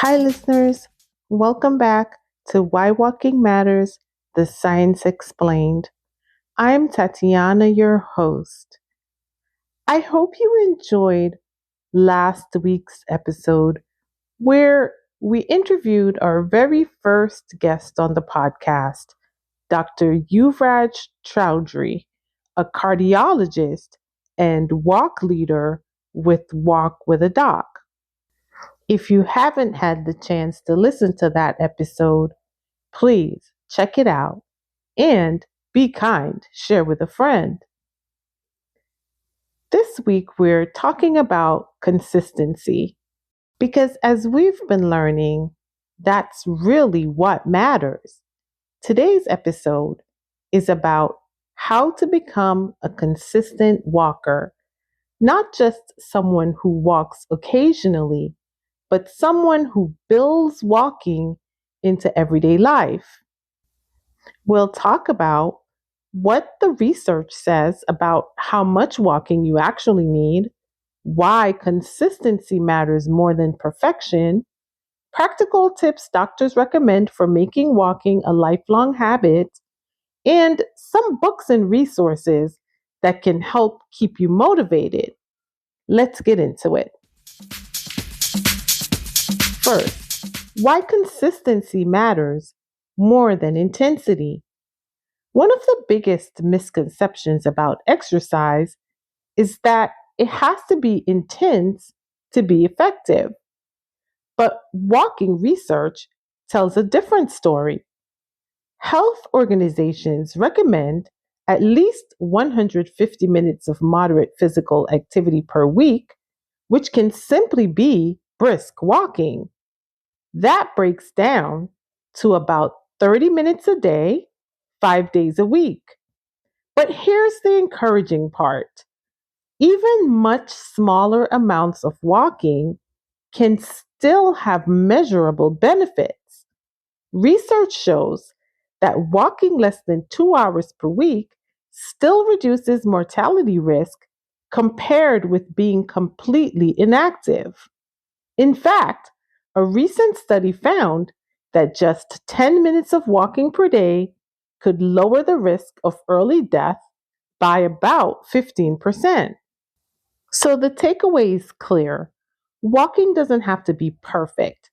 Hi, listeners. Welcome back to Why Walking Matters, the Science Explained. I'm Tatiana, your host. I hope you enjoyed last week's episode where we interviewed our very first guest on the podcast, Dr. Yuvraj Chowdhury, a cardiologist and walk leader with Walk with a Doc. If you haven't had the chance to listen to that episode, please check it out and be kind, share with a friend. This week, we're talking about consistency because, as we've been learning, that's really what matters. Today's episode is about how to become a consistent walker, not just someone who walks occasionally, but someone who builds walking into everyday life. We'll talk about what the research says about how much walking you actually need, why consistency matters more than perfection, practical tips doctors recommend for making walking a lifelong habit, and some books and resources that can help keep you motivated. Let's get into it. First, why consistency matters more than intensity. One of the biggest misconceptions about exercise is that it has to be intense to be effective. But walking research tells a different story. Health organizations recommend at least 150 minutes of moderate physical activity per week, which can simply be brisk walking. That breaks down to about 30 minutes a day, 5 days a week. But here's the encouraging part. Even much smaller amounts of walking can still have measurable benefits. Research shows that walking less than 2 hours per week still reduces mortality risk compared with being completely inactive. In fact, a recent study found that just 10 minutes of walking per day could lower the risk of early death by about 15%. So the takeaway is clear. Walking doesn't have to be perfect,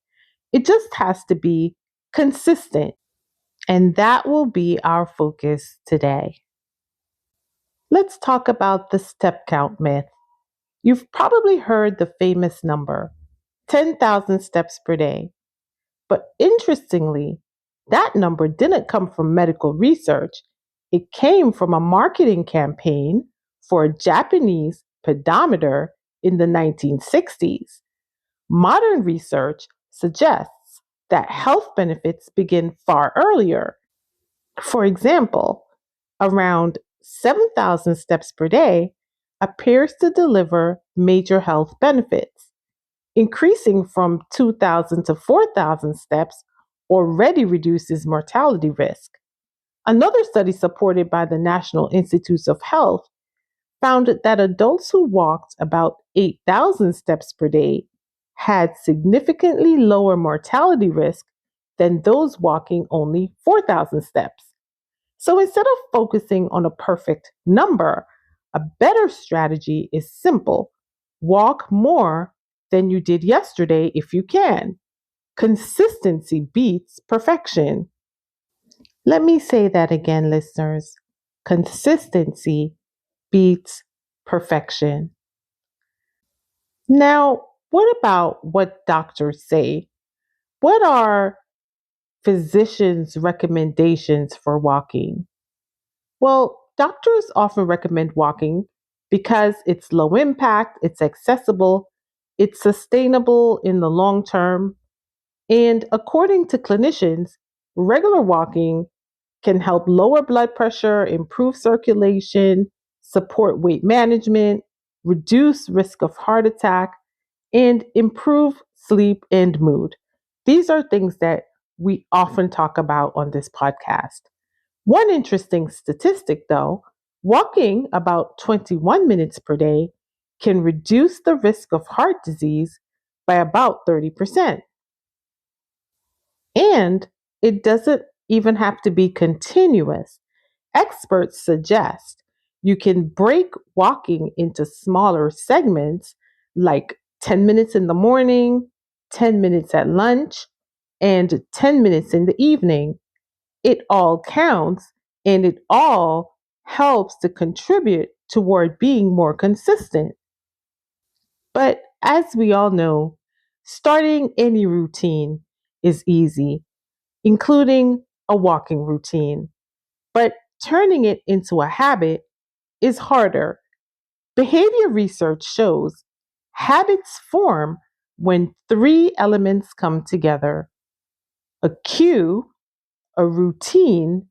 it just has to be consistent. And that will be our focus today. Let's talk about the step count myth. You've probably heard the famous number 10,000 steps per day. But interestingly, that number didn't come from medical research. It came from a marketing campaign for a Japanese pedometer in the 1960s. Modern research suggests that health benefits begin far earlier. For example, around 7,000 steps per day appears to deliver major health benefits. Increasing from 2,000 to 4,000 steps already reduces mortality risk. Another study supported by the National Institutes of Health found that adults who walked about 8,000 steps per day had significantly lower mortality risk than those walking only 4,000 steps. So instead of focusing on a perfect number, a better strategy is simple. Walk more than you did yesterday if you can. Consistency beats perfection. Let me say that again, listeners. Consistency beats perfection. Now, what about what doctors say? What are physicians' recommendations for walking? Well, doctors often recommend walking because it's low impact, it's accessible, it's sustainable in the long term. And according to clinicians, regular walking can help lower blood pressure, improve circulation, support weight management, reduce risk of heart attack, and improve sleep and mood. These are things that we often talk about on this podcast. One interesting statistic, though, walking about 21 minutes per day can reduce the risk of heart disease by about 30%. And it doesn't even have to be continuous. Experts suggest you can break walking into smaller segments like 10 minutes in the morning, 10 minutes at lunch, and 10 minutes in the evening. It all counts and it all helps to contribute toward being more consistent. But as we all know, starting any routine is easy, including a walking routine. But turning it into a habit is harder. Behavior research shows habits form when three elements come together: a cue, a routine,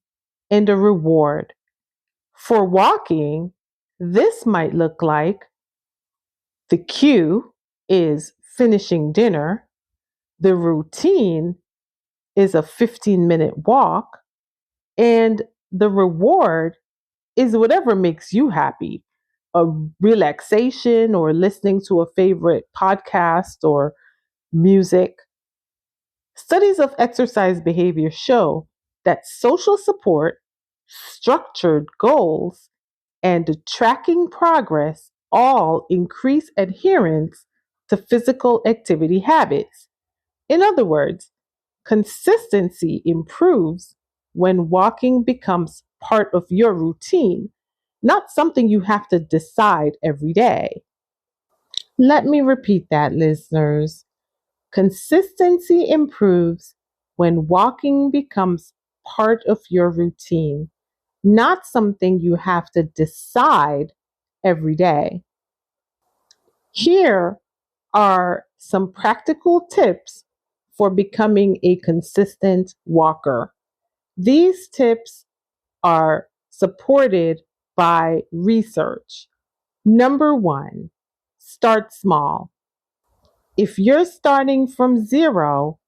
and a reward. For walking, this might look like the cue is finishing dinner, the routine is a 15-minute walk, and the reward is whatever makes you happy, a relaxation or listening to a favorite podcast or music. Studies of exercise behavior show that social support, structured goals, and tracking progress all increase adherence to physical activity habits. In other words, consistency improves when walking becomes part of your routine, not something you have to decide every day. Let me repeat that, listeners. Consistency improves when walking becomes part of your routine, not something you have to decide every day. Here are some practical tips for becoming a consistent walker. These tips are supported by research. Number one, start small. If you're starting from zero,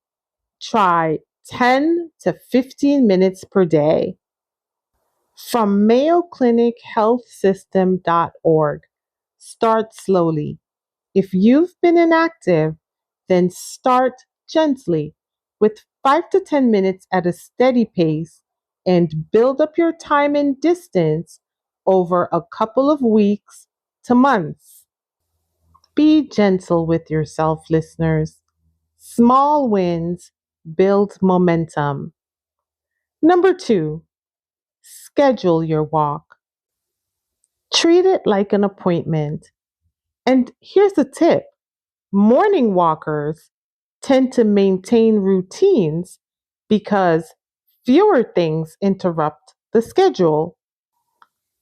try 10 to 15 minutes per day. From Mayo Clinic Health System.org, start slowly. If you've been inactive, then start gently with 5 to 10 minutes at a steady pace and build up your time and distance over a couple of weeks to months. Be gentle with yourself, listeners. Small wins build momentum. Number two, schedule your walk. Treat it like an appointment. And here's a tip: morning walkers tend to maintain routines because fewer things interrupt the schedule.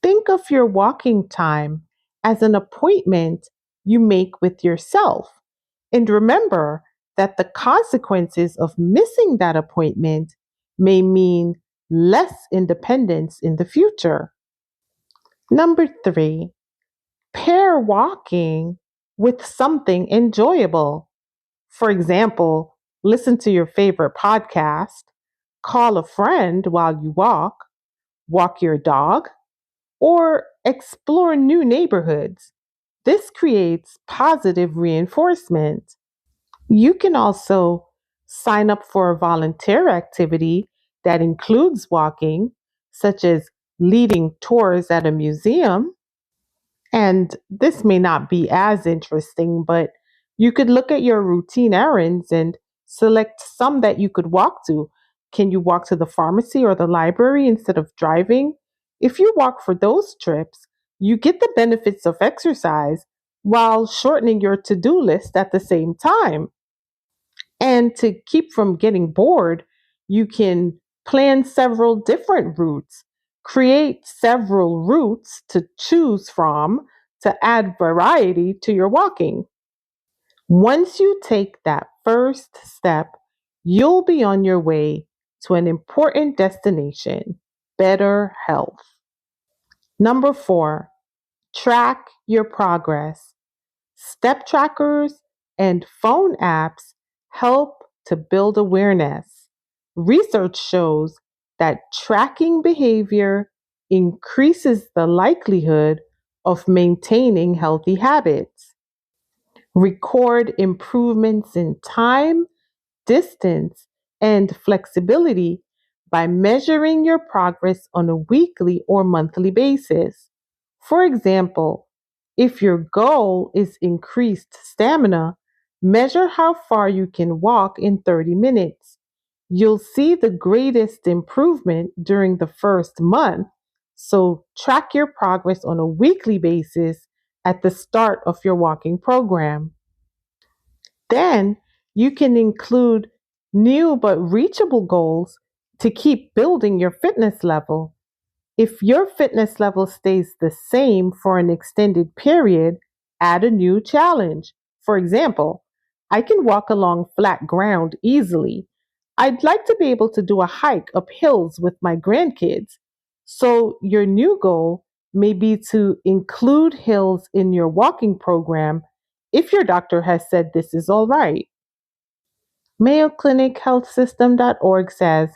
Think of your walking time as an appointment you make with yourself. And remember that the consequences of missing that appointment may mean less independence in the future. Number three, pair walking with something enjoyable. For example, listen to your favorite podcast, call a friend while you walk, walk your dog, or explore new neighborhoods. This creates positive reinforcement. You can also sign up for a volunteer activity that includes walking, such as leading tours at a museum. And this may not be as interesting, but you could look at your routine errands and select some that you could walk to. Can you walk to the pharmacy or the library instead of driving? If you walk for those trips, you get the benefits of exercise while shortening your to do list at the same time. And to keep from getting bored, you can plan several different routes, create several routes to choose from to add variety to your walking. Once you take that first step, you'll be on your way to an important destination: better health. Number four, track your progress. Step trackers and phone apps help to build awareness. Research shows that tracking behavior increases the likelihood of maintaining healthy habits. Record improvements in time, distance, and flexibility by measuring your progress on a weekly or monthly basis. For example, if your goal is increased stamina, measure how far you can walk in 30 minutes. You'll see the greatest improvement during the first month, so track your progress on a weekly basis at the start of your walking program. Then you can include new but reachable goals to keep building your fitness level. If your fitness level stays the same for an extended period, add a new challenge. For example, I can walk along flat ground easily. I'd like to be able to do a hike up hills with my grandkids. So, your new goal may be to include hills in your walking program if your doctor has said this is all right. MayoClinicHealthSystem.org says,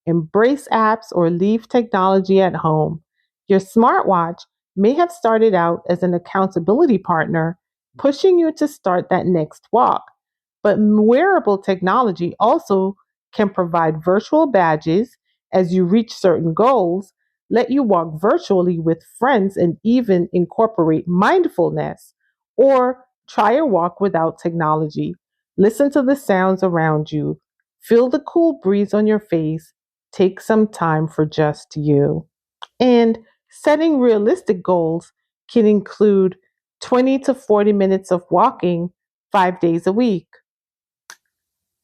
embrace apps or leave technology at home. Your smartwatch may have started out as an accountability partner, pushing you to start that next walk. But wearable technology also can provide virtual badges as you reach certain goals, let you walk virtually with friends, and even incorporate mindfulness. Or try a walk without technology. Listen to the sounds around you. Feel the cool breeze on your face. Take some time for just you. And setting realistic goals can include 20 to 40 minutes of walking 5 days a week.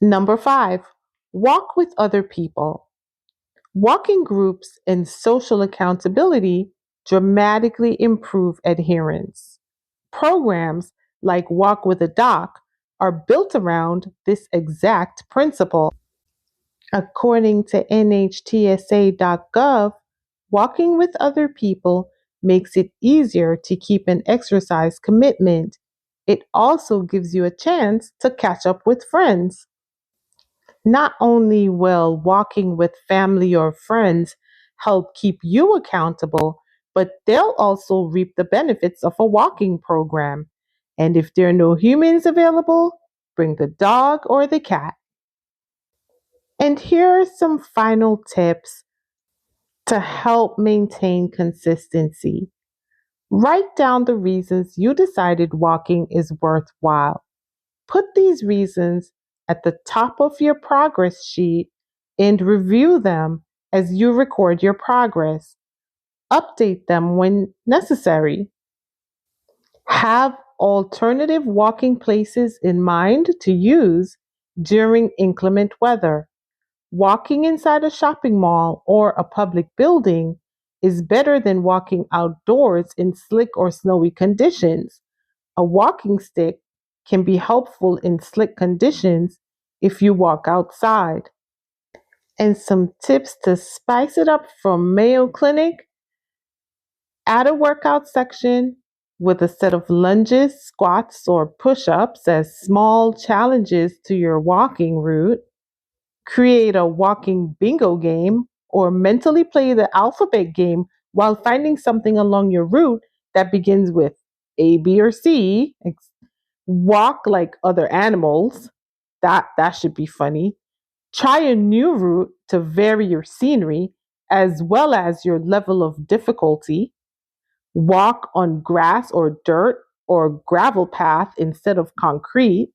Number five, walk with other people. Walking groups and social accountability dramatically improve adherence. Programs like Walk with a Doc are built around this exact principle. According to NHTSA.gov, walking with other people makes it easier to keep an exercise commitment. It also gives you a chance to catch up with friends. Not only will walking with family or friends help keep you accountable, but they'll also reap the benefits of a walking program. And if there are no humans available, bring the dog or the cat. And here are some final tips to help maintain consistency. Write down the reasons you decided walking is worthwhile. Put these reasons at the top of your progress sheet and review them as you record your progress. Update them when necessary. Have alternative walking places in mind to use during inclement weather. Walking inside a shopping mall or a public building is better than walking outdoors in slick or snowy conditions. A walking stick can be helpful in slick conditions if you walk outside. And some tips to spice it up from Mayo Clinic: add a workout section with a set of lunges, squats, or push ups as small challenges to your walking route. Create a walking bingo game or mentally play the alphabet game while finding something along your route that begins with A, B, or C. Walk like other animals. That should be funny. Try a new route to vary your scenery as well as your level of difficulty. Walk on grass or dirt or gravel path instead of concrete.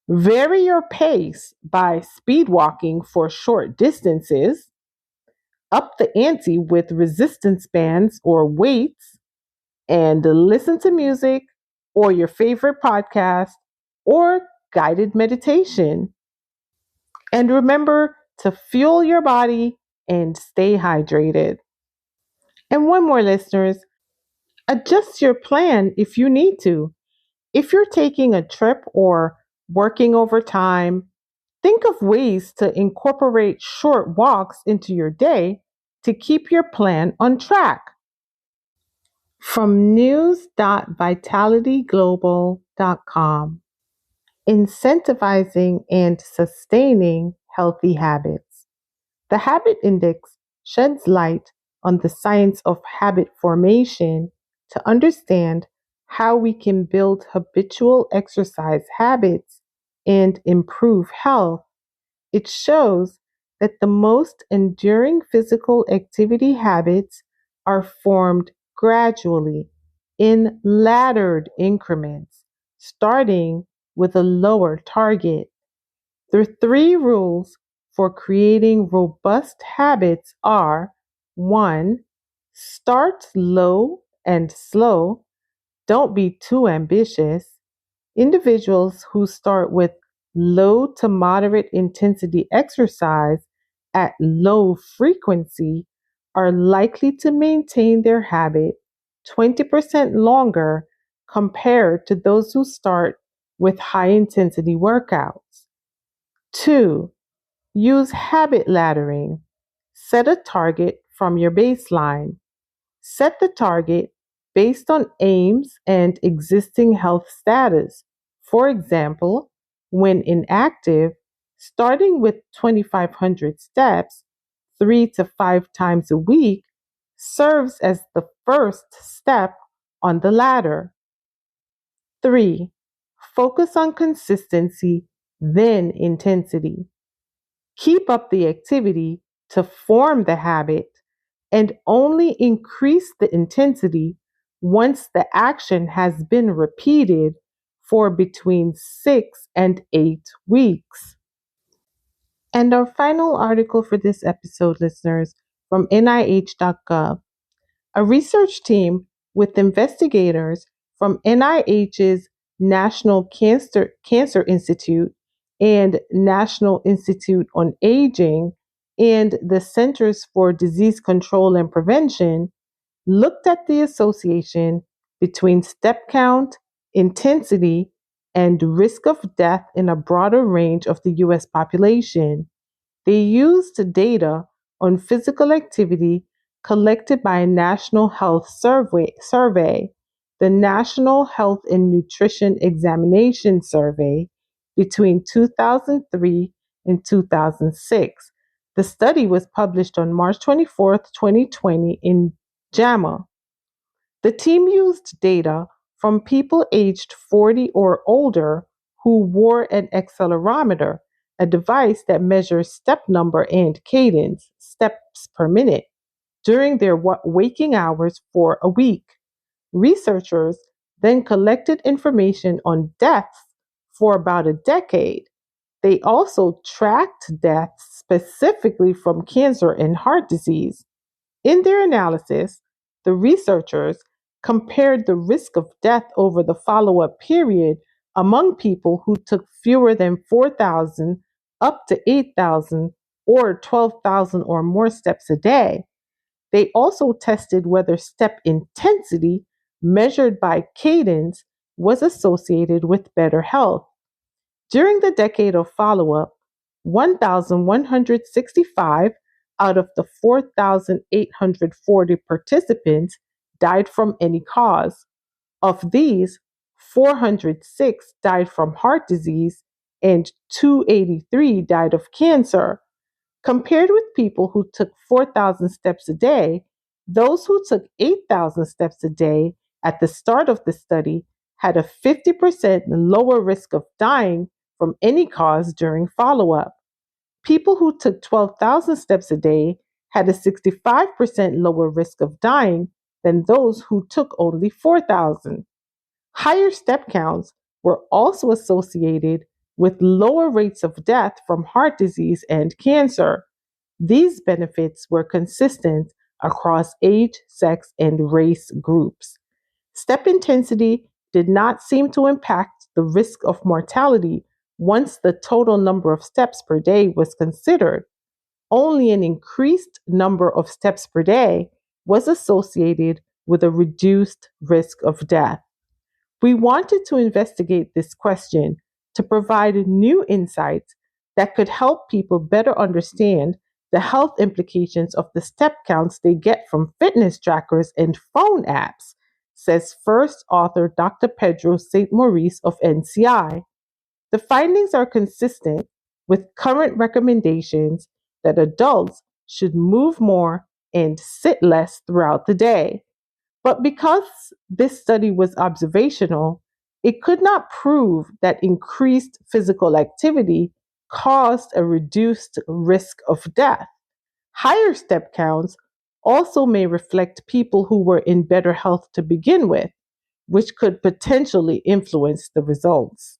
Vary your pace by speed walking for short distances. Up the ante with resistance bands or weights. And listen to music or your favorite podcast or guided meditation. And remember to fuel your body and stay hydrated. And one more, listeners, adjust your plan if you need to. If you're taking a trip or working overtime, think of ways to incorporate short walks into your day to keep your plan on track. From news.vitalityglobal.com, incentivizing and sustaining healthy habits. The Habit Index sheds light on the science of habit formation to understand how we can build habitual exercise habits and improve health. It shows that the most enduring physical activity habits are formed gradually in laddered increments, starting with a lower target. The three rules for creating robust habits are: 1. Start low and slow. Don't be too ambitious. Individuals who start with low to moderate intensity exercise at low frequency are likely to maintain their habit 20% longer compared to those who start with high intensity workouts. 2. Use habit laddering. Set a target from your baseline. Set the target based on aims and existing health status. For example, when inactive, starting with 2,500 steps 3 to 5 times a week serves as the first step on the ladder. 3. Focus on consistency, then intensity. Keep up the activity to form the habit and only increase the intensity once the action has been repeated for between 6 and 8 weeks. And our final article for this episode, listeners, from NIH.gov. A research team with investigators from NIH's National Cancer Institute and National Institute on Aging and the Centers for Disease Control and Prevention looked at the association between step count, intensity, and risk of death in a broader range of the US population. They used data on physical activity collected by a National Health Survey, the National Health and Nutrition Examination Survey, between 2003 and 2006. The study was published on March 24th, 2020 in JAMA. The team used data from people aged 40 or older who wore an accelerometer, a device that measures step number and cadence, steps per minute, during their waking hours for a week. Researchers then collected information on deaths for about a decade. They also tracked deaths specifically from cancer and heart disease. In their analysis, the researchers compared the risk of death over the follow up period among people who took fewer than 4,000 up to 8,000 or 12,000 or more steps a day. They also tested whether step intensity, measured by cadence, was associated with better health. During the decade of follow up, 1,165 out of the 4,840 participants died from any cause. Of these, 406 died from heart disease and 283 died of cancer. Compared with people who took 4,000 steps a day, those who took 8,000 steps a day at the start of the study had a 50% lower risk of dying from any cause during follow up. People who took 12,000 steps a day had a 65% lower risk of dying than those who took only 4,000. Higher step counts were also associated with lower rates of death from heart disease and cancer. These benefits were consistent across age, sex, and race groups. Step intensity did not seem to impact the risk of mortality once the total number of steps per day was considered. Only an increased number of steps per day was associated with a reduced risk of death. We wanted to investigate this question to provide new insights that could help people better understand the health implications of the step counts they get from fitness trackers and phone apps, says first author Dr. Pedro St. Maurice of NCI. The findings are consistent with current recommendations that adults should move more and sit less throughout the day. But because this study was observational, it could not prove that increased physical activity caused a reduced risk of death. Higher step counts also may reflect people who were in better health to begin with, which could potentially influence the results.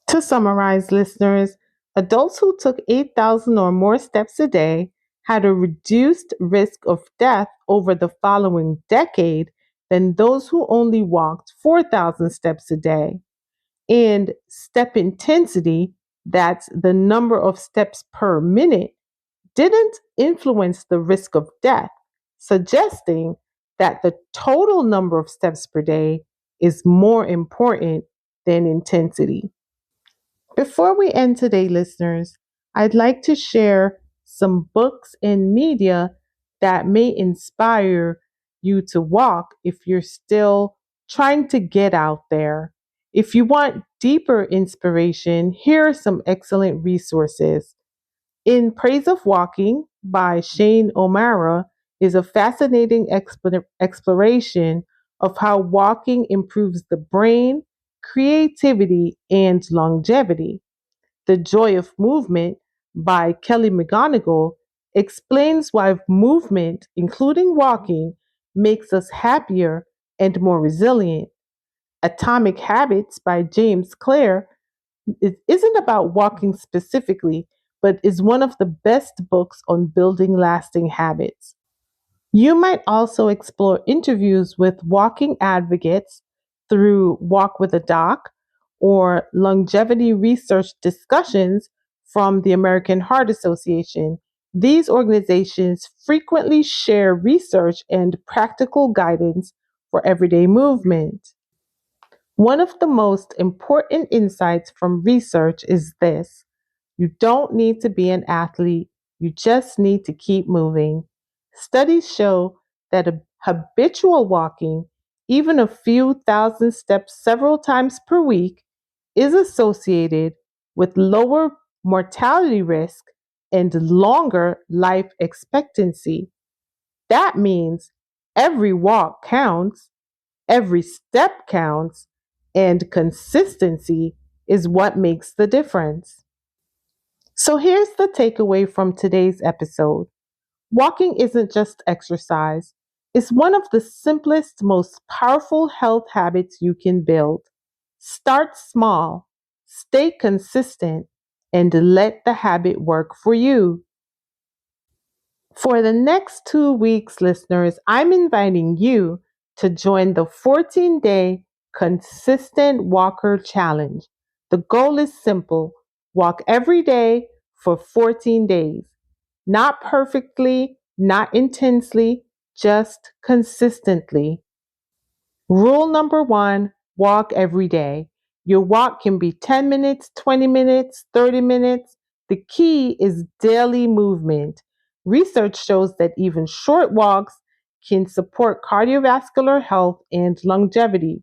To summarize, listeners, adults who took 8,000 or more steps a day had a reduced risk of death over the following decade than those who only walked 4,000 steps a day. And step intensity, that's the number of steps per minute, didn't influence the risk of death, suggesting that the total number of steps per day is more important than intensity. Before we end today, listeners, I'd like to share some books and media that may inspire you to walk if you're still trying to get out there. If you want deeper inspiration, here are some excellent resources. In Praise of Walking by Shane O'Mara is a fascinating exploration of how walking improves the brain, creativity, and longevity. The Joy of Movement by Kelly McGonigal explains why movement, including walking, makes us happier and more resilient. Atomic Habits by James Clear it isn't about walking specifically, but is one of the best books on building lasting habits. You might also explore interviews with walking advocates through Walk with a Doc or longevity research discussions from the American Heart Association. These organizations frequently share research and practical guidance for everyday movement. One of the most important insights from research is this: you don't need to be an athlete, you just need to keep moving. Studies show that habitual walking, even a few thousand steps several times per week, is associated with lower mortality risk and longer life expectancy. That means every walk counts, every step counts, and consistency is what makes the difference. So here's the takeaway from today's episode: walking isn't just exercise, it's one of the simplest, most powerful health habits you can build. Start small, stay consistent, and let the habit work for you. For the next 2 weeks, listeners, I'm inviting you to join the 14-day Consistent Walker Challenge. The goal is simple: walk every day for 14 days. Not perfectly, not intensely, just consistently. Rule number one: walk every day. Your walk can be 10 minutes, 20 minutes, 30 minutes. The key is daily movement. Research shows that even short walks can support cardiovascular health and longevity.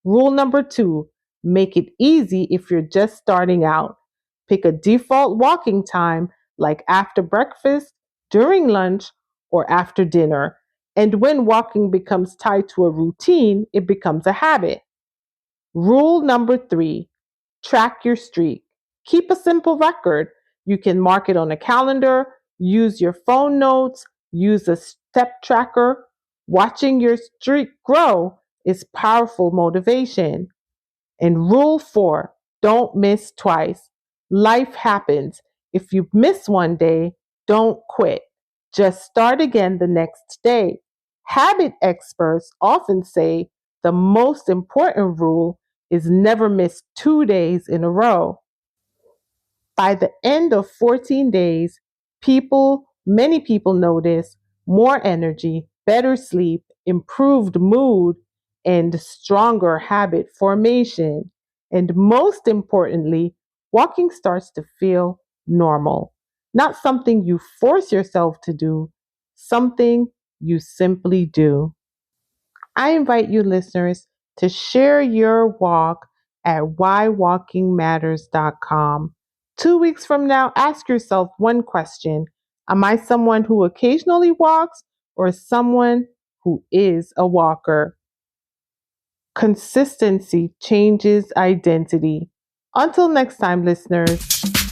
Rule number two: make it easy if you're just starting out. Pick a default walking time like after breakfast, during lunch, or after dinner. And when walking becomes tied to a routine, it becomes a habit. Rule number three: track your streak. Keep a simple record. You can mark it on a calendar, use your phone notes, use a step tracker. Watching your streak grow is powerful motivation. And rule four: don't miss twice. Life happens. If you miss one day, don't quit. Just start again the next day. Habit experts often say the most important rule is never miss 2 days in a row. By the end of 14 days, many people notice more energy, better sleep, improved mood, and stronger habit formation. And most importantly, walking starts to feel normal. Not something you force yourself to do, something you simply do. I invite you, listeners, to share your walk at whywalkingmatters.com. 2 weeks from now, ask yourself one question: am I someone who occasionally walks or someone who is a walker? Consistency changes identity. Until next time, listeners,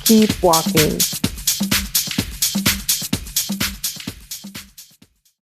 keep walking.